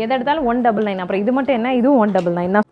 எதை எடுத்தாலும் 199. அப்புறம் இது மட்டும் என்ன, இதுவும் 199 தான்.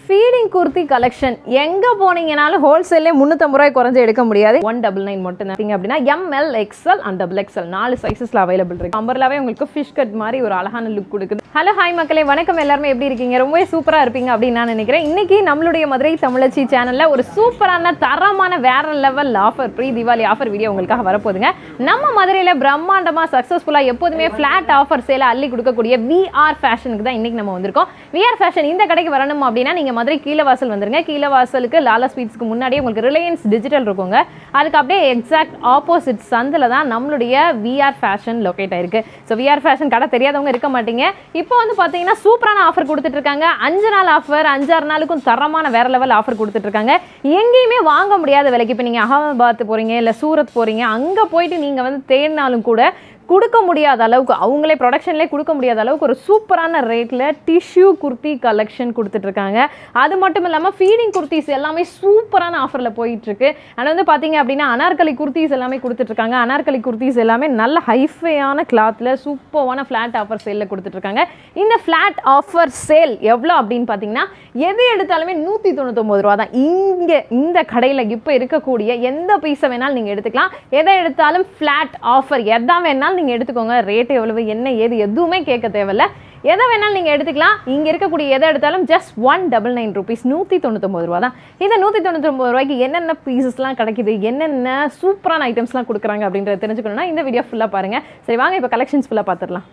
ஃபீடிங் குர்த்தி கலெக்ஷன் எங்கே போனீங்கனாலும் ஹோல்சேல்லே 350 ரூபாய் குறைஞ்சு எடுக்க முடியாது. 199 மட்டும் தான். அப்படின்னா ML XL அண்ட் XXL 4 சைஸஸ்ல அவைலபிள் இருக்கு. அம்பர்லாவே உங்களுக்கு ஃபிஷ் கட் மாதிரி ஒரு அழகான லுக் கொடுக்குது. ஹலோ ஹாய் மக்களே, வணக்கம். எல்லாருமே எப்படி இருக்கீங்க? ரொம்பவே சூப்பராக இருப்பீங்க அப்படின்னு நான் நினைக்கிறேன். இன்னைக்கு நம்மளுடைய மதுரை தமிழச்சி சேனல்ல ஒரு சூப்பரான தரமான வேற level offer, pre Deepavali offer video உங்களுக்காக வரப்போகுதுங்க. நம்ம மதுரையில் பிரம்மாண்டமா சக்ஸஸ்ஃபுல்லா எப்போதுமே ஃபிளாட் ஆஃபர் சேல அள்ளி கொடுக்கக்கூடிய VR ஃபேஷனுக்கு தான் இன்னைக்கு நம்ம வந்திருக்கோம். VR ஃபேஷன் இந்த கடைக்கு வரணும் அப்படின்னா நீங்க மதுரை கீழவாசல் வந்துருங்க. கீழவாசலுக்கு லாலா ஸ்வீட்ஸ்க்கு முன்னாடியே உங்களுக்கு ரிலையன்ஸ் டிஜிட்டல் இருக்குங்க. அதுக்கு அப்படியே எக்ஸாக்ட் ஆப்போசிட் சந்தில் தான் நம்மளுடைய VR ஃபேஷன் லொக்கேட் ஆயிருக்கு. ஸோ VR ஃபேஷன் கடை தெரியாதவங்க இருக்க மாட்டீங்க. இப்போ வந்து பார்த்தீங்கன்னா சூப்பரான ஆஃபர் கொடுத்துட்டு இருக்காங்க. 5 நாள் ஆஃபர், 5-6 நாளுக்கும் தரமான வேற லெவல் ஆஃபர் கொடுத்துட்டு இருக்காங்க. எங்கேயுமே வாங்க முடியாத விலைக்கு. இப்போ நீங்கள் அகமதாபாத் போறீங்க, இல்லை சூரத் போறீங்க, அங்கே போயிட்டு நீங்கள் வந்து தேடினாலும் கூட கொடுக்க முடியாத அளவுக்கு, அவங்களே ப்ரொடக்ஷன்லேயே கொடுக்க முடியாத அளவுக்கு ஒரு சூப்பரான ரேட்டில் டிஷ்யூ குர்த்தி கலெக்ஷன் கொடுத்துட்ருக்காங்க. அது மட்டும் இல்லாமல் ஃபீடிங் குர்த்திஸ் எல்லாமே சூப்பரான ஆஃபரில் போயிட்டுருக்கு. ஆனால் வந்து பார்த்தீங்க அப்படின்னா அனார்கலி குர்த்திஸ் எல்லாமே கொடுத்துட்ருக்காங்க. அனார்கலி குர்த்திஸ் எல்லாமே நல்ல ஹைஃபையான கிளாத்தில் சூப்பரான ஃப்ளாட் ஆஃபர் சேலில் கொடுத்துட்ருக்காங்க. இந்த ஃப்ளாட் ஆஃபர் சேல் எவ்வளோ அப்படின்னு பார்த்தீங்கன்னா எது எடுத்தாலுமே 199 ரூபா தான். இங்கே இந்த கடையில் இப்போ இருக்கக்கூடிய எந்த பீஸை வேணாலும் நீங்கள் எடுத்துக்கலாம். எதை எடுத்தாலும் ஃப்ளாட் ஆஃபர், எதான் வேணாலும் நீங்கள் எடுத்துக்கோங்க. ரேட் எவ்வளவு, என்ன ஏது எதுவுமே கேட்க தேவையில்ல. எதை வேணாலும் நீங்கள் எடுத்துக்கலாம். இங்கே இருக்கக்கூடிய எதை எடுத்தாலும் ஜஸ்ட் 199 ருபீஸ், 199 ரூபா தான். இந்த 199 ரூபாய்க்கு என்னென்ன பீசஸ்லாம் கிடைக்குது, என்னென்ன சூப்பரான ஐட்டம்ஸ்லாம் கொடுக்குறாங்க அப்படின்றத தெரிஞ்சுக்கணும்னா இந்த வீடியோ ஃபுல்லாக பாருங்கள். சரி வாங்க இப்போ கலெக்ஷன்ஸ் ஃபுல்லாக பார்த்துடலாம்.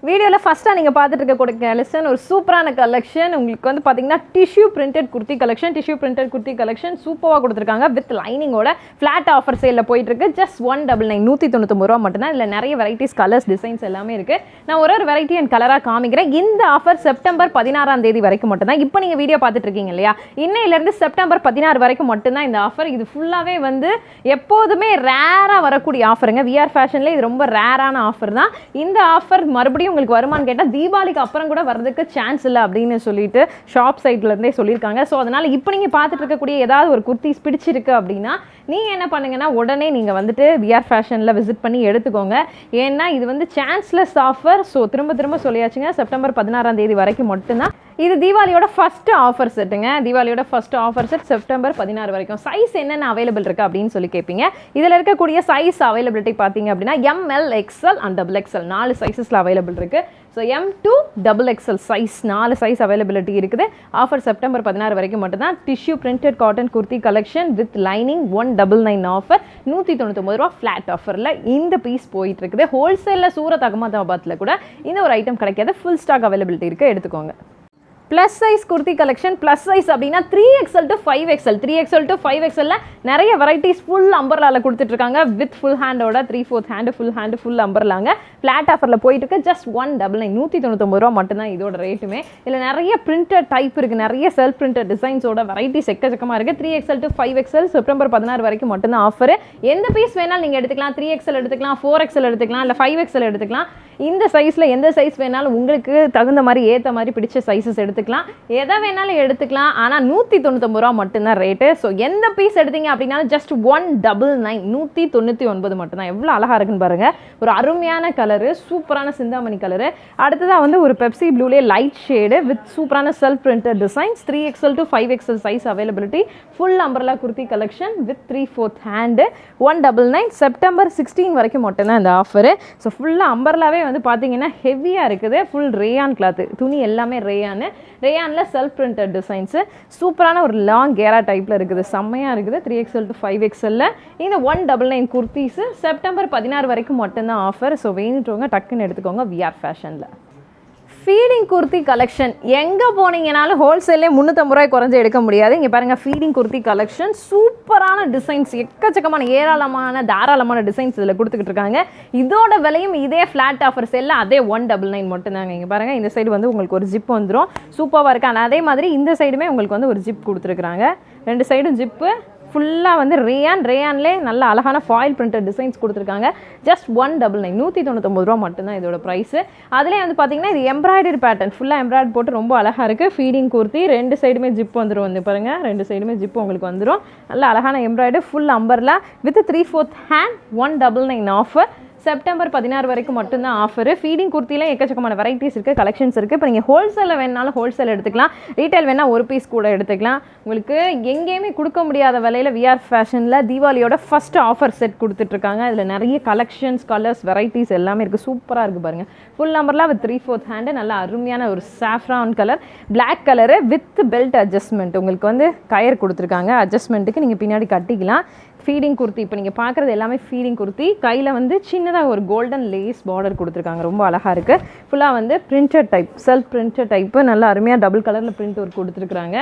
வீடியோவில் ஃபஸ்ட்டாக நீங்கள் பார்த்துட்டு இருக்கக்கூடிய கலெக்ஷன் ஒரு சூப்பரான கலெக்ஷன். உங்களுக்கு வந்து பார்த்தீங்கன்னா tissue printed kurti collection. Tissue printed kurti collection சூப்பராக கொடுத்துருக்காங்க. வித் லைனிங்கோட ஃப்ளாட் ஆஃபர் சேலில் போயிட்டு இருக்கு. ஜஸ்ட் 199, 199 ரூபா மட்டும்தான். இதில் நிறைய வெரைட்டிஸ், கலர்ஸ், டிசைன்ஸ் எல்லாமே இருக்குது. நான் ஒரு வெரைட்டி அண்ட் கலராக காமிக்கிறேன். இந்த ஆஃபர் செப்டம்பர் 16ஆம் தேதி வரைக்கும் மட்டும்தான். இப்போ நீங்கள் வீடியோ பார்த்துட்டு இருக்கீங்க இல்லையா, இன்னையிலேருந்து செப்டம்பர் 16 வரைக்கும் மட்டும்தான் இந்த ஆஃபர். இது ஃபுல்லாகவே வந்து எப்போதுமே ரேராக வரக்கூடிய ஆஃபருங்க. VR ஃபேஷனில் இது ரொம்ப ரேரான ஆஃபர் தான். இந்த ஆஃபர் மறுபடியும் உங்களுக்கு வருமானு கேட்டால் தீபாவளிக்கு அப்புறம் கூட வரதுக்கு சான்ஸ் இல்லை அப்படின்னு சொல்லிட்டு ஷாப் சைட்ல இருந்தே சொல்லியிருக்காங்க. ஸோ அதனால இப்போ நீங்கள் பார்த்துட்டு இருக்கக்கூடிய ஏதாவது ஒரு குர்த்திஸ் பிடிச்சிருக்கு அப்படின்னா நீங்கள் என்ன பண்ணுங்கன்னா உடனே நீங்கள் வந்துட்டு VR ஃபேஷனில் விசிட் பண்ணி எடுத்துக்கோங்க. ஏன்னா இது வந்து சான்ஸ்லெஸ் ஆஃபர். ஸோ திரும்ப சொல்லியாச்சுங்க, செப்டம்பர் 16ஆம் தேதி வரைக்கும் மட்டும்தான். இது தீபாவளியோட ஃபர்ஸ்ட் ஆஃபர் செட்டுங்க. தீபாவளியோட ஃபர்ஸ்ட் ஆஃபர் செட் செப்டம்பர் 16 வரைக்கும். சைஸ் என்னென்ன அவைலபிள் இருக்குது அப்படின்னு சொல்லி கேட்பீங்க. இதில் இருக்கக்கூடிய சைஸ் அவைலபிலிட்டி பார்த்தீங்க அப்படின்னா ML XL அண்ட் XXL 4 சைஸஸில் அவைலபிள் இருக்குது. So M to XXL size 4 size availability இருக்குது. ஆஃபர் செப்டம்பர் 16 வரைக்கும் மட்டும்தான். Tissue printed cotton kurti collection with lining 199 offer, 199 ரூபா ஃப்ளாட் ஆஃபரில் இந்த பீஸ் போயிட்டு இருக்குது. ஹோல்சேலில் சூரத் அகமதாபாத்தில் கூட இந்த ஒரு ஐட்டம் கிடைக்காது. ஃபுல் ஸ்டாக் அவைலபிலிட்டி இருக்குது, எடுத்துக்கோங்க. Plus size kurti collection. Plus size அப்படின்னா 3XL to 5XL, 3XL to 5XL நிறைய வெரைட்டிஸ் ஃபுல் அம்பர்லாவில் கொடுத்துட்ருக்காங்க. வித் ஃபுல் ஹேண்டோட 3/4 ஹேண்டு, ஃபுல் ஹேண்டு, ஃபுல் அம்பர்லாங்க ஃப்ளாட் ஆஃபரில் போயிட்டு இருக்கு. ஜஸ்ட் 199, 199 ரூபா மட்டும்தான் இதோட ரேட்டுமே. இதில் நிறைய பிரிண்டட் டைப் இருக்குது, நிறைய செல்ஃப் பிரிண்டட் டிசைன்ஸோட வெரைட்டிஸ் எக்கச்சக்கமாக இருக்குது. 3XL to 5XL செப்டம்பர் 16 வரைக்கும் மட்டும்தான் ஆஃபர். எந்த பீஸ் வேணாலும் நீங்கள் எடுத்துக்கலாம். 3XL எடுத்துக்கலாம், 4XL எடுத்துக்கலாம், இல்லை 5XL எடுத்துக்கலாம். இந்த சைஸில் எந்த சைஸ் வேணாலும் உங்களுக்கு தகுந்த மாதிரி ஏற்ற மாதிரி பிடிச்ச சைஸஸ் எடுத்துக்கலாம். எதை வேணாலும் எடுத்துக்கலாம். ஆனால் 199 ரூபா மட்டும்தான் ரேட்டு. ஸோ எந்த பீஸ் எடுத்தீங்க அப்படின்னா ஜஸ்ட் 199, 199 மட்டும்தான். எவ்வளோ அழகாக இருக்குன்னு பாருங்கள். ஒரு அருமையான கலரு, சூப்பரான சிந்தாமணி கலரு. அடுத்ததாக வந்து ஒரு பெப்சி ப்ளூலே லைட் ஷேடு வித் சூப்பரான self printed designs. 3XL to 5XL size availability. Full umbrella kurti collection with 3/4 hand, 199 September 16 வரைக்கும் மட்டும்தான் இந்த ஆஃபரு. ஸோ ஃபுல்லாக அம்பர்லாவே வந்து பார்த்தீங்கன்னா ஹெவியாக இருக்குது. ஃபுல் ரேயான் கிளாத்து, துணி எல்லாமே ரேயானில் செல்ஃப் பிரிண்டட் டிசைன்ஸு. சூப்பரான ஒரு லாங் கேரா டைப்பில் இருக்குது, செம்மையாக இருக்குது. 3XL to 5XL இந்த 199 குர்த்திஸு செப்டம்பர் 16 வரைக்கும் மட்டும்தான் ஆஃபர். ஸோ வேணுன்றவங்க டக்குன்னு எடுத்துக்கோங்க VR ஃபேஷனில். ஃபீடிங் குர்த்தி கலெக்ஷன் எங்கே போனீங்கனாலும் ஹோல்சேல்லே 350 ரூபாய் குறைஞ்சு எடுக்க முடியாது. இங்கே பாருங்கள், ஃபீடிங் குர்த்தி கலெக்ஷன் சூப்பரான டிசைன்ஸ், எக்கச்சக்கமான தாராளமான டிசைன்ஸ் இதில் கொடுத்துக்கிட்டு இருக்காங்க. இதோட விலையும் இதே ஃப்ளாட் ஆஃபர் சேலில் அதே 199 மட்டும்தாங்க. இங்கே பாருங்கள், இந்த சைடு வந்து உங்களுக்கு ஒரு ஜிப் வந்துடும், சூப்பராக இருக்காங்க. அதே மாதிரி இந்த சைடுமே உங்களுக்கு வந்து ஒரு ஜிப் கொடுத்துருக்குறாங்க. 2 சைடும் ஜிப்பு. ஃபுல்லாக வந்து ரேயான்லே நல்ல அழகான ஃபாயில் பிரிண்டட் டிசைன்ஸ் கொடுத்துருக்காங்க. ஜஸ்ட் 199, 199 ரூபா மட்டும்தான் இதோட ப்ரைஸு. அதிலே வந்து பார்த்தீங்கன்னா இது எம்ப்ராய்டரி பேட்டர்ன், ஃபுல்லாக எம்ப்ராய்டரி போட்டு ரொம்ப அழகாக இருக்குது. ஃபீடிங் குர்த்தி 2 சைடுமே ஜிப் வந்துடும். வந்து பாருங்கள், 2 சைடுமே ஜிப் உங்களுக்கு வந்துடும். நல்ல அழகான embroidery, full umbrella with 3/4 hand, 199 offer. September 16 வரைக்கும் மட்டும்தான் ஆஃபர். ஃபீடிங் குர்த்தியில் எக்கச்சக்கமான வெரைட்டிஸ் இருக்குது, கலெக்ஷன்ஸ் இருக்குது. இப்போ நீங்கள் ஹோல்சேலில் வேணாலும் ஹோல்சேல் எடுத்துக்கலாம், ரீட்டைல் வேணால் ஒரு பீஸ் கூட எடுத்துக்கலாம். உங்களுக்கு எங்கேயுமே கொடுக்க முடியாத விலையில் விஆர் ஃபேஷனில் தீபாவளியோட ஃபஸ்ட் ஆஃபர் செட் கொடுத்துட்ருக்காங்க. இதில் நிறைய கலெக்ஷன்ஸ், கலர்ஸ், வெரைட்டிஸ் எல்லாமே இருக்குது. சூப்பராக இருக்குது பாருங்கள். ஃபுல் நம்பர்லாம் வித் 3/4 ஹேண்டு, நல்ல அருமையான ஒரு saffron colour, black colour with belt adjustment. உங்களுக்கு வந்து கயர் கொடுத்துருக்காங்க, அட்ஜஸ்ட்மெண்ட்டுக்கு நீங்கள் பின்னாடி கட்டிக்கலாம். ஃபீடிங் குர்த்தி இப்போ நீங்கள் பார்க்குறது எல்லாமே ஃபீடிங் குர்த்தி. கையில் வந்து சின்னதாக ஒரு கோல்டன் லேஸ் பார்டர் கொடுத்துருக்காங்க, ரொம்ப அழகாக இருக்குது. ஃபுல்லாக வந்து printed type, self printed type, நல்லா அருமையாக டபுள் கலரில் பிரிண்ட் ஒர்க் கொடுத்துருக்குறாங்க.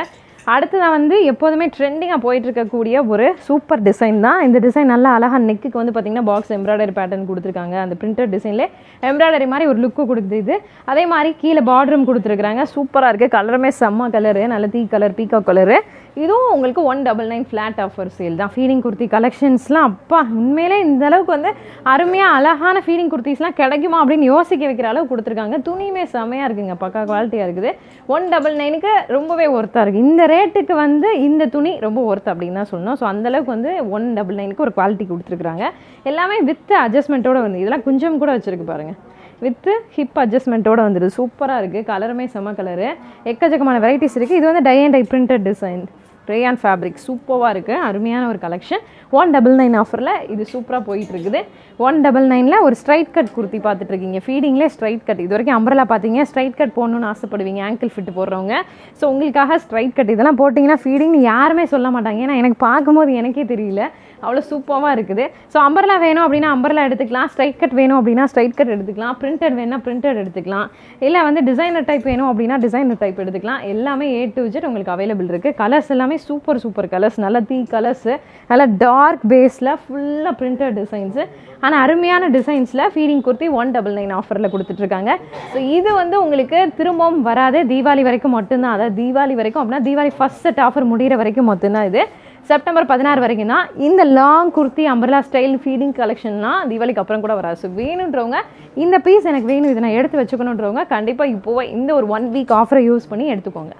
அடுத்ததான் வந்து எப்போதுமே ட்ரெண்டிங்காக போயிட்டு இருக்கக்கூடிய ஒரு சூப்பர் டிசைன் தான். இந்த டிசைன் நல்லா அழகாக நெக்குக்கு வந்து பார்த்திங்கன்னா பாக்ஸ் எம்ப்ராய்டரி பேட்டர்ன் கொடுத்துருக்காங்க. அந்த பிரிண்டட் டிசைன்லேயே எம்ப்ராய்டரி மாதிரி ஒரு லுக்கு கொடுக்குது இது. அதே மாதிரி கீழே பார்டரும் கொடுத்துருக்குறாங்க. சூப்பராக இருக்குது. கலருமே செம்ம கலரு, நல்ல தீ கலர், பீகாக் கலரு. இதுவும் உங்களுக்கு 199 ஃப்ளாட் ஆஃபர் சேல் தான். ஃபீடிங் குர்த்தி கலெக்ஷன்ஸ்லாம் அப்பா உண்மையிலே இந்த அளவுக்கு வந்து அருமையாக அழகான ஃபீடிங் குர்த்திஸ்லாம் கிடைக்குமா அப்படின்னு யோசிக்க வைக்கிற அளவு கொடுத்துருக்காங்க. துணியுமே செமையாக இருக்குங்க, பக்கா குவாலிட்டியாக இருக்குது. 199க்கு ரொம்பவே ஒர்த்தாக இருக்குது. இந்த ரேட்டுக்கு வந்து இந்த துணி ரொம்ப ஒர்த் அப்படின்னு தான் சொல்லணும். ஸோ அந்தளவுக்கு வந்து 199க்கு ஒரு குவாலிட்டி கொடுத்துருக்குறாங்க. எல்லாமே வித் அட்ஜஸ்ட்மெண்ட்டோடு வந்து, இதெல்லாம் கொஞ்சம் கூட வச்சுருக்கு பாருங்கள், வித்து ஹிப் அட்ஜஸ்ட்மெண்ட்டோடு வந்துடுது. சூப்பராக இருக்குது. கலருமே செம்ம கலரு, எக்கச்சக்கமான வெரைட்டிஸ் இருக்குது. இது வந்து tie and dye printed design, rayon fabric, சூப்பராக இருக்குது. அருமையான ஒரு கலெக்ஷன். 199 ஆஃபரில் இது சூப்பராக போயிட்டுருக்குது. 199ல் ஒரு ஸ்ட்ரைட் கட் குர்த்தி பார்த்துட்ருக்கீங்க. ஃபீடிங்லேயே ஸ்ட்ரைட் கட். இது வரைக்கும் அம்பரலா பார்த்தீங்க, ஸ்ட்ரைட் கட் போடணுன்னு ஆசைப்படுவீங்க, ஆங்கிள் ஃபிட் போடுறவங்க. ஸோ உங்களுக்காக ஸ்ட்ரைட் கட் இதெல்லாம் போட்டிங்கன்னா ஃபீடிங்னு யாருமே சொல்ல மாட்டாங்க. ஏன்னா எனக்கு பார்க்கும்போது எனக்கே தெரியல, அவ்வளோ சூப்பராக இருக்குது. ஸோ அம்பரலா வேணும் அப்படின்னா அம்பரலா எடுத்துக்கலாம், ஸ்ட்ரைட் கட் வேணும் அப்படின்னா ஸ்ட்ரைட் கட் எடுத்துக்கலாம், பிரிண்டட் வேணும்னா பிரிண்டட் எடுத்துக்கலாம், இல்லை வந்து டிசைனர் டைப் வேணும் அப்படின்னா டிசைனர் டைப் எடுத்துக்கலாம். எல்லாமே A to Z உங்களுக்கு அவைலபிள் இருக்குது. கலர்ஸ் எல்லாமே சூப்பர் சூப்பர் கலர்ஸ், நல்ல தீ கலர்ஸு, நல்ல டார்க் பேஸில் ஃபுல்லாக பிரிண்டட் டிசைன்ஸு. ஆனால் அருமையான டிசைன்ஸில் ஃபீடிங் குர்த்தி 199 ஆஃபரில் கொடுத்துட்ருக்காங்க. ஸோ இது வந்து உங்களுக்கு திரும்பவும் வராது, தீபாவளி வரைக்கும் மட்டும்தான். அதாவது தீபாவளி வரைக்கும் அப்படின்னா தீபாவளி ஃபஸ்ட் செட் ஆஃபர் முடிகிற வரைக்கும் மட்டும்தான். இது செப்டம்பர் 16 வரைக்கும் தான். இந்த long kurti umbrella style feeding கலெக்ஷன்லாம் தீபாவளிக்கு அப்புறம் கூட வராது. ஸோ வேணுன்றவங்க, இந்த பீஸ் எனக்கு வேணும், இதை நான் எடுத்து வச்சுக்கணுன்றவங்க கண்டிப்பாக இப்போவே இந்த ஒரு 1 வீக் ஆஃபரை யூஸ் பண்ணி எடுத்துக்கோங்க.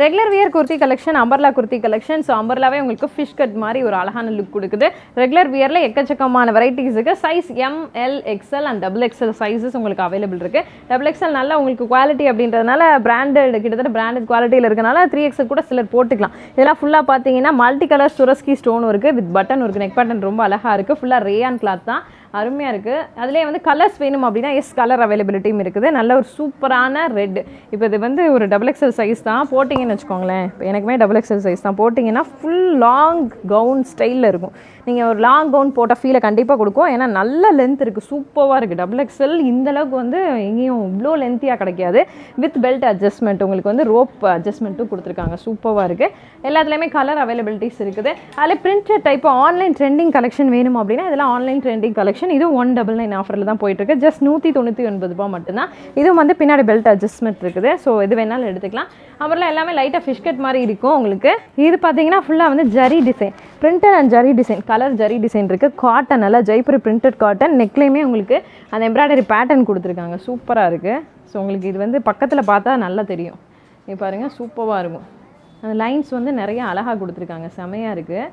Regular wear kurti collection, umbrella kurti collection. So அம்பர்லாவே உங்களுக்கு ஃபிஷ் கட் மாதிரி ஒரு அழகான லுக் கொடுக்குது. ரெகுலர் வியரில் எக்கச்சக்கமான வெரைட்டிஸ் இருக்குது. Size ML XL and XXL sizes உங்களுக்கு அவைலபிள் இருக்குது. XXL நல்லா உங்களுக்கு குவாலிட்டி அப்படின்றதுனால பிராண்டட், கிட்டத்தட்ட பிராண்டட் குவாலிட்டியில் இருக்கனால 3XL கூட சிலர் போட்டுக்கலாம். இதெல்லாம் ஃபுல்லாக பார்த்தீங்கன்னா மல்டி கலர் சுரஸ்கி ஸ்டோன் இருக்குது, வித் பட்டன் இருக்குது. நெக் பட்டன் ரொம்ப அழகாக இருக்குது. ஃபுல்லாக ரேயான் கிளாத் தான், அருமையாக இருக்குது. அதிலே வந்து கலர்ஸ் வேணும் அப்படின்னா கலர் அவைலபிலிட்டியும் இருக்குது. நல்ல ஒரு சூப்பரான ரெட். இப்போ இது வந்து ஒரு XXL சைஸ் தான் போட்டிங்கன்னு வச்சுக்கோங்களேன். இப்போ எனக்குமே XXL சைஸ் தான் போட்டிங்கன்னா ஃபுல் லாங் கவுன் ஸ்டைலில் இருக்கும். நீங்கள் ஒரு லாங் கவுன் போட்ட ஃபீலை கண்டிப்பாக கொடுக்கும். ஏன்னா நல்ல லென்த் இருக்குது, சூப்பராக இருக்குது. XXL இந்தளவுக்கு வந்து எங்கேயும் இவ்வளோ லென்த்தியாக கிடைக்காது. வித் பெல்ட் அட்ஜஸ்ட்மெண்ட், உங்களுக்கு வந்து ரோப் அட்ஜஸ்ட்மெண்ட்டும் கொடுத்துருக்காங்க. சூப்பராக இருக்குது. எல்லாத்துலேயுமே கலர் அவைலபிலிட்டிஸ் இருக்குது. அதில் printed type online trending collection வேணும் அப்படின்னா இதெல்லாம் ஆன்லைன் ட்ரெண்டிங் கலெக்ஷன். இது 199 ஆஃபரில் தான் போயிட்டுருக்கு. ஜஸ்ட் 199 ரூபா மட்டும்தான். இதுவும் வந்து பின்னாடி பெல்ட் அட்ஜஸ்ட்மெண்ட் இருக்குது. ஸோ இது வேணாலும் எடுத்துக்கலாம். அப்புறம் எல்லாமே லைட்டாக ஃபிஷ் கட் மாதிரி இருக்கும் உங்களுக்கு. இது பார்த்தீங்கன்னா ஃபுல்லாக வந்து zari design, printed and zari design, colour zari design இருக்குது. காட்டன், நல்லா ஜெய்ப்பூர் பிரிண்டட் காட்டன். நெக்லையுமே உங்களுக்கு அந்த எம்ப்ராய்டரி பேட்டர்ன் கொடுத்துருக்காங்க. சூப்பராக இருக்குது. ஸோ உங்களுக்கு இது வந்து பக்கத்தில் பார்த்தா நல்லா தெரியும். இது பாருங்கள், சூப்பராக இருக்கும். அந்த லைன்ஸ் வந்து நிறைய அழகாக கொடுத்துருக்காங்க, செமையாக இருக்குது.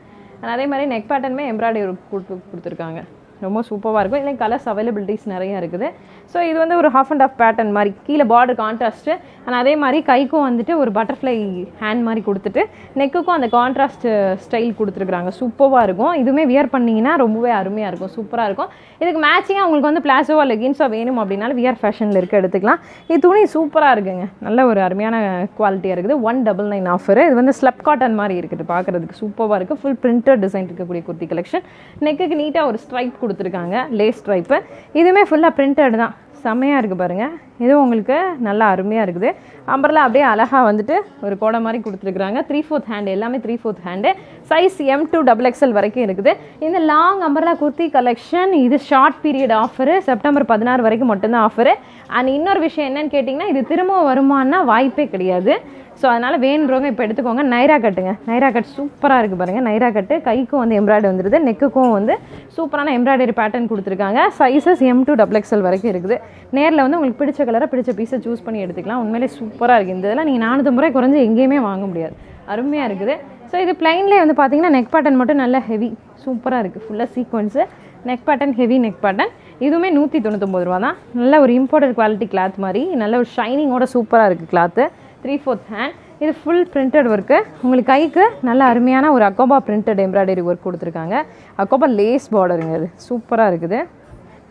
அதே மாதிரி நெக் பேட்டர்னுமே எம்ப்ராய்டரி கொடுத்துருக்காங்க, ரொம்ப சூப்பராக இருக்கும். இல்லை கலர்ஸ் அவைலபிலிட்டிஸ் நிறையா இருக்குது. ஸோ இது வந்து ஒரு ஹாஃப் அண்ட் ஆஃப் பேட்டர்ன் மாதிரி, கீழே பார்டர் கான்ட்ராஸ்ட்டு, ஆனால் அதே மாதிரி கைக்கும் வந்துட்டு ஒரு பட்டர்ஃப்ளை ஹேண்ட் மாதிரி கொடுத்துட்டு நெக்குக்கும் அந்த கான்ட்ராஸ்ட் ஸ்டைல் கொடுத்துருக்குறாங்க. சூப்பராக இருக்கும். இதுவுமே வியர் பண்ணிங்கன்னா ரொம்பவே அருமையாக இருக்கும், சூப்பராக இருக்கும். இதுக்கு மேட்சிங்காக உங்களுக்கு வந்து பிளாசோவா லெகின்ஸோ வேணும் அப்படின்னாலும் வியர் ஃபேஷனில் இருக்க எடுத்துக்கலாம். இது துணி சூப்பராக இருக்குங்க, நல்ல ஒரு அருமையான குவாலிட்டியாக இருக்குது. 199 ஆஃபர். இது வந்து ஸ்லப் காட்டன் மாதிரி இருக்குது, பார்க்குறதுக்கு சூப்பராக இருக்குது. ஃபுல் பிரிண்டட் டிசைன் இருக்கக்கூடிய குர்த்தி கலெக்ஷன். நெக்குக்கு நீட்டாக ஒரு ஸ்ட்ரைப் கொடுத்துருக்காங்க, லேஸ் ஸ்ட்ரைப்பு. இதுவுமே ஃபுல்லாக பிரிண்டட் தான், செம்மையாக இருக்குது பாருங்கள். இதுவும் உங்களுக்கு நல்லா அருமையாக இருக்குது. அம்பர்லாம் அப்படியே அழகாக வந்துட்டு ஒரு கோடை மாதிரி கொடுத்துருக்குறாங்க. 3/4 ஹேண்டு, எல்லாமே 3/4 hand. Size M to XXL வரைக்கும் இருக்குது. இந்த லாங் அம்பர்லா குர்த்தி கலெக்ஷன் இது ஷார்ட் பீரியட் ஆஃபரு, செப்டம்பர் 16 வரைக்கும் மட்டும்தான் ஆஃபரு. அண்ட் இன்னொரு விஷயம் என்னன்னு கேட்டிங்கன்னா, இது திரும்ப வருமானா வாய்ப்பே கிடையாது. ஸோ அதனால் வேணுன்றவங்க இப்போ எடுத்துக்கோங்க. நைரா கட்டுங்க, நைரா கட் சூப்பராக இருக்குது பாருங்கள். நைரா கட்டு கைக்கும் வந்து எம்ப்ராய்டரி வந்துடுது, நெக்குக்கும் வந்து சூப்பரான எம்ப்ராய்டரி பேட்டர்ன் கொடுத்துருக்காங்க. சைஸஸ் M to XXL வரைக்கும் இருக்குது. நேரில் வந்து உங்களுக்கு பிடிச்ச கலரை பிடிச்ச பீஸை சூஸ் பண்ணி எடுத்துக்கலாம். உண்மையிலே சூப்பராக இருக்குது. இந்த இதெல்லாம் நீங்கள் 450 ரூபாய் குறைஞ்சி எங்கேயுமே வாங்க முடியாது, அருமையாக இருக்குது. ஸோ இது பிளைன்லேயே வந்து பார்த்தீங்கன்னா நெக் பேட்டர்ன் மட்டும் நல்ல ஹெவி சூப்பராக இருக்குது. ஃபுல்லாக sequence, neck pattern, heavy neck pattern. இதுவுமே 199 ரூபா தான். நல்ல ஒரு இம்போர்ட்டட் குவாலிட்டி கிளாத் மாதிரி நல்ல ஒரு ஷைனிங்கோட சூப்பராக இருக்குது கிளாத்து. 3/4 ஹேண்ட். இது ஃபுல் பிரிண்டட் ஒர்க்கு. உங்களுக்கு கைக்கு நல்ல அருமையான ஒரு அக்கோபா பிரிண்டட் எம்ப்ராய்டரி ஒர்க் கொடுத்துருக்காங்க. அக்கோபா லேஸ் பார்டருங்க. இது சூப்பராக இருக்குது.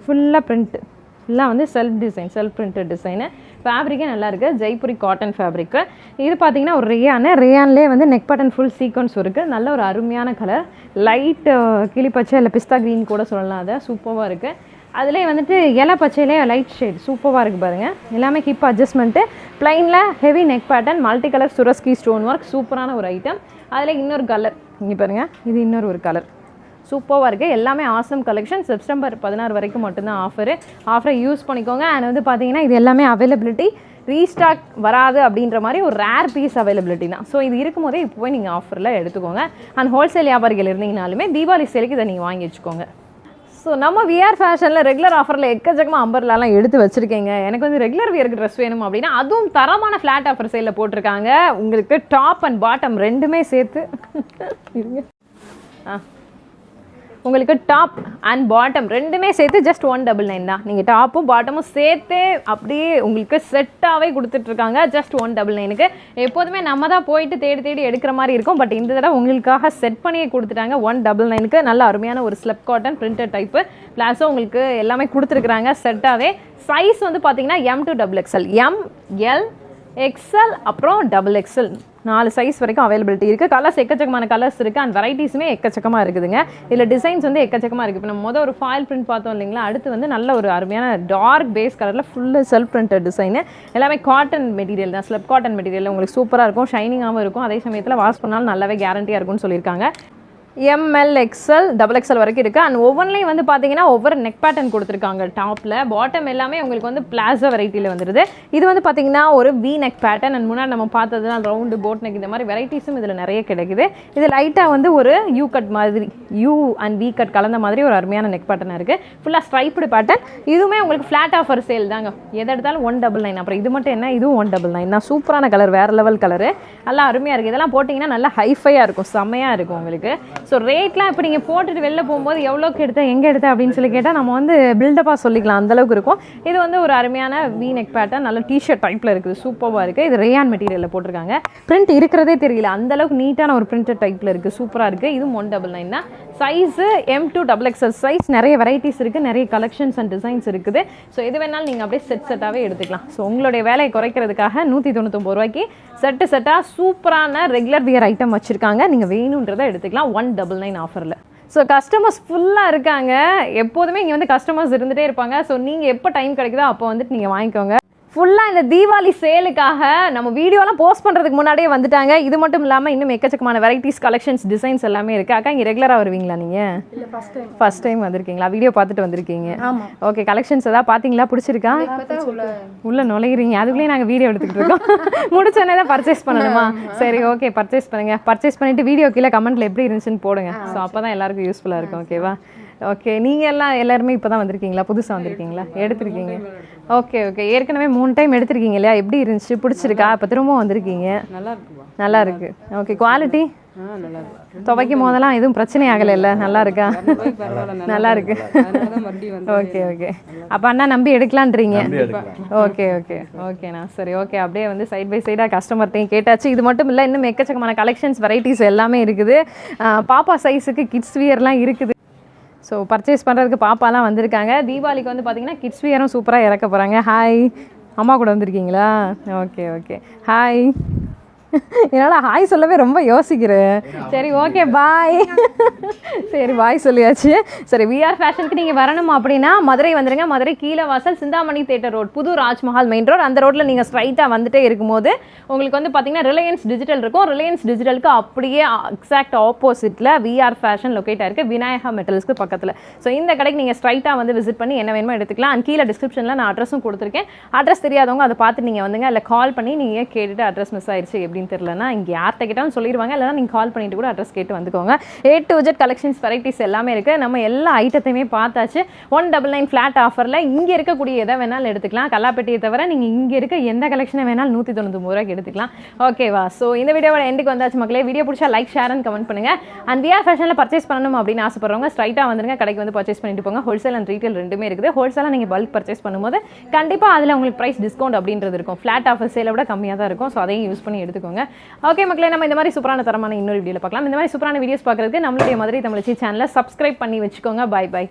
ஃபுல்லாக பிரிண்ட்டு ஃபுல்லாக வந்து self design, self printed design. ஃபேப்ரிக்கே நல்லா இருக்குது. Jaipuri cotton fabric. இது பார்த்தீங்கன்னா ஒரு ரேயான்லேயே வந்து நெக் பட்டன் ஃபுல் சீக்வன்ஸ் இருக்குது. நல்ல ஒரு அருமையான கலர். லைட் கிளிப்பச்சை இல்லை பிஸ்தா க்ரீன் கூட சொல்லலாம். அதை சூப்பராக இருக்குது. அதிலே வந்துட்டு இலை பச்சையிலே லைட் ஷேட் சூப்பராக இருக்குது பாருங்கள். எல்லாமே ஹிப் அட்ஜஸ்ட்மெண்ட்டு. ப்ளைனில் heavy neck pattern, multi colour சுரஸ்கி ஸ்டோன் ஒர்க். சூப்பரான ஒரு ஐட்டம். அதில் இன்னொரு கலர் இங்கே பாருங்கள். இது இன்னொரு ஒரு கலர் சூப்பராக இருக்குது. எல்லாமே ஆசம் கலெக்ஷன். செப்டம்பர் 16 வரைக்கும் மட்டும்தான் ஆஃபரை யூஸ் பண்ணிக்கோங்க. அண்ட் வந்து பார்த்தீங்கன்னா இது எல்லாமே அவைலபிலிட்டி ரீஸ்டாக் வராது அப்படின்ற மாதிரி ஒரு ரேர் பீஸ் அவைலபிலிட்டி தான். ஸோ இது இருக்கும் போதே இப்போ போய் நீங்கள் ஆஃபரில் எடுத்துக்கோங்க. அண்ட் ஹோல்சேல் வியாபாரிகள் இருந்தீங்கனாலுமே தீபாவளி சேலுக்கு இதை நீங்கள் வாங்கி வச்சுக்கோங்க. ஸோ நம்ம விஆர் ஃபேஷனில் ரெகுலர் ஆஃபரில் எக்கச்சக்கமாக அம்பர்லாம் எடுத்து வச்சுருக்கேங்க. எனக்கு வந்து ரெகுலர் வியருக்கு ட்ரெஸ் வேணும் அப்படின்னா அதுவும் தரமான ஃப்ளாட் ஆஃபர் சேலில் போட்டிருக்காங்க. உங்களுக்கு டாப் அண்ட் பாட்டம் ரெண்டுமே சேர்த்து உங்களுக்கு டாப் அண்ட் பாட்டம் ரெண்டுமே சேர்த்து ஜஸ்ட் 199 தான். நீங்கள் டாப்பும் பாட்டமும் சேர்த்து அப்படியே உங்களுக்கு செட்டாகவே கொடுத்துட்ருக்காங்க ஜஸ்ட் 199க்கு. எப்போதுமே நம்ம தான் போயிட்டு தேடி எடுக்கிற மாதிரி இருக்கும். பட் இந்த தடவை உங்களுக்காக செட் பண்ணியே கொடுத்துட்டாங்க 199க்கு. நல்ல அருமையான ஒரு slept cotton printed type palazzo உங்களுக்கு எல்லாமே கொடுத்துருக்குறாங்க செட்டாகவே. சைஸ் வந்து பார்த்தீங்கன்னா M to XXL, ML, XL அப்புறம் XXL 4 சைஸ் வரைக்கும் அவைலபிலிட்டி இருக்குது. கலர்ஸ் எக்கச்சக்கமான கலர்ஸ் இருக்குது. அண்ட் வெரைட்டிஸுமே எக்கச்சக்கமாக இருக்குதுங்க. இதில் டிசைன்ஸ் வந்து எக்கச்சக்கமாக இருக்குது. இப்போ நம்ம ஒரு ஃபாயில் பிரிண்ட் பார்த்தோம் இல்லைங்களா, அடுத்து வந்து நல்ல ஒரு அருமையான டார்க் பேஸ் கலரில் ஃபுல்லு செல்ஃப் பிரிண்டட் டிசைனு. எல்லாமே காட்டன் மெட்டீரியல் தான். ஸ்லெப் காட்டன் மெட்டீரியல் உங்களுக்கு சூப்பராக இருக்கும். ஷைனிங்காகவும் இருக்கும். அதே சமயத்தில் வாஷ் பண்ணாலும் நல்லாவே கேரண்டியாக இருக்கும்னு சொல்லியிருக்காங்க. ML, XL, XXL வரைக்கும் இருக்குது. அண்ட் ஒவ்வொன்றிலையும் வந்து பார்த்தீங்கன்னா ஒவ்வொரு நெக் பேட்டர்ன் கொடுத்துருக்காங்க. டாப்பில் பாட்டம் எல்லாமே உங்களுக்கு வந்து பிளாசோ வெரைட்டியில் வந்துடுது. இது வந்து பார்த்தீங்கன்னா ஒரு வி நெக் பேட்டர்ன். அண்ட் முன்னாடி நம்ம பார்த்ததுனா ரவுண்டு போட் நெக் இந்த மாதிரி வெரைட்டிஸும் இதில் நிறைய கிடைக்குது. இது லைட்டாக வந்து ஒரு யூ கட் மாதிரி, யூ அண்ட் வி கட் கலந்த மாதிரி ஒரு அருமையான நெக் பேட்டர்னாக இருக்குது. ஃபுல்லாக ஸ்ட்ரைப்டு பேட்டர்ன். இதுவுமே உங்களுக்கு ஃப்ளாட் ஆஃபர் சேல் தாங்க. எதை எடுத்தாலும் 199. அப்புறம் இது மட்டும் என்ன, இதுவும் 199 தான். சூப்பரான கலர், வேறு லெவல் கலரு. நல்லா அருமையாக இருக்குது. இதெல்லாம் போட்டிங்கன்னா நல்லா ஹைஃபையாக இருக்கும், செம்மையாக இருக்கும் உங்களுக்கு. ஸோ ரேட்லாம் இப்போ நீங்கள் போட்டுட்டு வெளில போகும்போது எவ்வளோக்கு எடுத்தேன், எங்கே எடுத்தேன் அப்படின்னு சொல்லி கேட்டால் நம்ம வந்து பில்டப்பாக சொல்லிக்கலாம், அந்தளவுக்கு இருக்கும். இது வந்து ஒரு அருமையான வி நெக் பேட்டர்ன், நல்ல டிஷர்ட் டைப்பில் இருக்குது. சூப்பராக இருக்குது. இது ரேயான் மெட்டீரியலில் போட்டிருக்காங்க. பிரிண்ட் இருக்கிறதே தெரியல, அந்தளவுக்கு நீட்டான ஒரு பிரிண்டட் டைப்பில் இருக்குது. சூப்பராக இருக்குது. இதுவும் 199 தான். Size M to XXL size. நிறைய வெரைட்டிஸ் இருக்குது, நிறைய கலெக்ஷன்ஸ் அண்ட் டிசைன்ஸ் இருக்குது. ஸோ எது வேணாலும் நீங்கள் அப்படியே செட்டாகவே எடுத்துக்கலாம். ஸோ உங்களுடைய வேலையை குறைக்கிறதுக்காக 199 ரூபாய்க்கு செட்டாக சூப்பரான ரெகுலர் வியர் ஐட்டம் வச்சுருக்காங்க. நீங்கள் வேணுன்றதை எடுத்துக்கலாம் 199 ஆஃபரில். ஸோ கஸ்டமர்ஸ் ஃபுல்லாக இருக்காங்க. எப்போதுமே இங்கே வந்து கஸ்டமர்ஸ் இருந்துகிட்டே இருப்பாங்க. ஸோ நீங்கள் எப்போ டைம் கிடைக்குதோ அப்போ வந்துட்டு நீங்கள் வாங்கிக்கோங்க. ஃபுல்லாக இந்த தீபாவளி சேலுக்காக நம்ம வீடியோலாம் போஸ்ட் பண்ணுறதுக்கு முன்னாடியே வந்துட்டாங்க. இது மட்டும் இல்லாமல் இன்னும் எக்கச்சக்கமான வெரைட்டிஸ், கலெக்ஷன்ஸ், டிசைன்ஸ் எல்லாமே இருக்குது. அக்கா இங்கே ரெகுலராக வருவீங்களா நீங்கள்? ஃபர்ஸ்ட் டைம் வந்திருக்கீங்களா? வீடியோ பார்த்துட்டு வந்திருக்கீங்க. ஓகே, கலெக்ஷன்ஸ் எதாவது பார்த்தீங்களா? பிடிச்சிருக்கா? உள்ள நுழைகிறீங்க, அதுக்குள்ளேயே நாங்கள் வீடியோ எடுத்துக்கிட்டு இருக்கோம். முடிச்சோன்னே தான் பர்ச்சேஸ் பண்ணணுமா? சரி, ஓகே, பர்ச்சேஸ் பண்ணுங்கள். பர்ச்சேஸ் பண்ணிவிட்டு வீடியோ கீழே கமெண்ட்டில் எப்படி இருந்துச்சுன்னு போடுங்க. ஸோ அப்போ தான் எல்லாருக்கும் யூஸ்ஃபுல்லாக இருக்கும். ஓகேவா? ஓகே, நீங்கள் எல்லாருமே இப்போ தான் வந்திருக்கீங்களா? புதுசாக வந்திருக்கீங்களா? எடுத்திருக்கீங்க. ஓகே, ஏற்கனவே 3 டைம் எடுத்திருக்கீங்க இல்லையா? எப்படி இருந்துச்சு? பிடிச்சிருக்கா? இப்போ திரும்பவும் வந்திருக்கீங்க. நல்லா இருக்கு. ஓகே, குவாலிட்டி துவைக்கும் போதெல்லாம் எதுவும் பிரச்சனை ஆகலை இல்லை? நல்லா இருக்கா? நல்லா இருக்கு. ஓகே, அப்போ அண்ணா நம்பி எடுக்கலான்றீங்க. ஓகேண்ணா. சரி, ஓகே. அப்படியே வந்து சைட் பை சைடாக கஸ்டமர்கிட்டையும் கேட்டாச்சு. இது மட்டும் இல்லை, இன்னும் எக்கச்சக்கமான கலெக்ஷன்ஸ், வெரைட்டிஸ் எல்லாமே இருக்குது. பாப்பா சைஸுக்கு கிட்ஸ் வியர்லாம் இருக்குது. ஸோ பர்ச்சேஸ் பண்ணுறதுக்கு பாப்பாலாம் வந்திருக்காங்க. தீபாவளிக்கு வந்து பார்த்தீங்கன்னா கிட்ஸ் வியரும் சூப்பராக இறக்க போகிறாங்க. ஹாய், அம்மா கூட வந்திருக்கீங்களா? ஓகே. ஹாய். என்னால் ஹாய் சொல்லவே ரொம்ப யோசிக்கிறேன். சரி, ஓகே, பாய். சரி, பாய் சொல்லியாச்சு. சரி, விஆர் ஃபேஷனுக்கு நீங்கள் வரணும் அப்படின்னா மதுரை வந்துடுங்க. மதுரை கீழே வாசல், சிந்தாமணி தேட்டர் ரோட், புது ராஜ்மஹால் மெயின் ரோட். அந்த ரோட்டில் நீங்கள் ஸ்ட்ரைட்டாக வந்துட்டே இருக்கும்போது உங்களுக்கு வந்து பார்த்தீங்கன்னா ரிலையன்ஸ் டிஜிட்டல் இருக்கும். ரிலையன்ஸ் டிஜிட்டலுக்கு அப்படியே எக்ஸாக்ட் ஆப்போசிட்டில் விஆர் ஃபேஷன் லொக்கேட் ஆயிருக்கு, விநாயகா மெட்டல்ஸ்க்கு பக்கத்தில். ஸோ இந்த கடைக்கு நீங்கள் ஸ்ட்ரைட்டாக வந்து விசிட் பண்ணி என்ன வேணுமோ எடுத்துக்கலாம். அண்ட் கீழே டிஸ்கிரிப்ஷனில் நான் அட்ரஸும் கொடுத்துருக்கேன். அட்ரஸ் தெரியாதவங்க அதை பார்த்து நீங்கள் வந்துங்க, இல்லை கால் பண்ணி நீங்கள் கேட்டுட்டு அட்ரஸ் மிஸ் ஆயிடுச்சு எப்படி அப்படின்னு தெரியலனா இங்கே யார்கிட்ட கேட்டாலும் சொல்லிடுவாங்க, இல்லைனா நீங்கள் கால் பண்ணிட்டு கூட அட்ரஸ் கேட்டு வந்துக்கோங்க. A to Z collections varieties எல்லாமே இருக்குது. நம்ம எல்லா ஐட்டத்தையுமே பார்த்தாச்சு. 199 ஃப்ளாட் ஆஃபரில் இங்கே இருக்கக்கூடிய எதை வேணாலும் எடுத்துக்கலாம். கல்லாப்பட்டியை தவிர நீங்கள் இங்கே இருக்க எந்த கலெக்ஷனை வேணாலும் 199 ரூபாய்க்கு எடுத்துக்கலாம். ஓகேவா? ஸோ இந்த வீடியோவோட எண்டுக்கு வந்தாச்சு மக்களே. வீடியோ பிடிச்சா லைக், ஷேர் அண்ட் கமெண்ட் பண்ணுங்கள். அண்ட் விஆர் ஃபேஷனில் பர்ச்சேஸ் பண்ணணும் அப்படின்னு ஆசைப்படுறவங்க ஸ்ட்ரைட்டாக வந்துருங்க, கடைக்கு வந்து பர்ச்சேஸ் பண்ணிட்டு போங்க. ஹோல்சேல் அண்ட் ரீட்டெயில் ரெண்டுமே இருக்குது. ஹோல்சேலாக நீங்கள் பல்க் பர்ச்சேஸ் பண்ணும்போது கண்டிப்பாக அதில் உங்களுக்கு ப்ரைஸ் டிஸ்கவுண்ட் அப்படின்றது இருக்கும். ஃப்ளாட் ஆஃபர் சேலை விட கம்மியாக தான் இருக்கும். ஸோ அதையும் யூஸ் பண்ணி எடுத்துக்கோங்க. ஓகே மக்களே, நம்ம இந்த மாதிரி சூப்பரான தரமான இன்னொரு வீடியோவில் பார்க்கலாம். இந்த மாதிரி சூப்பரான வீடியோஸ் பார்க்குறதுக்கு நம்மளுடைய மதுரை தமிழச்சி சேனலை சப்ஸ்கிரைப் பண்ணி வச்சுக்கோங்க. Bye by.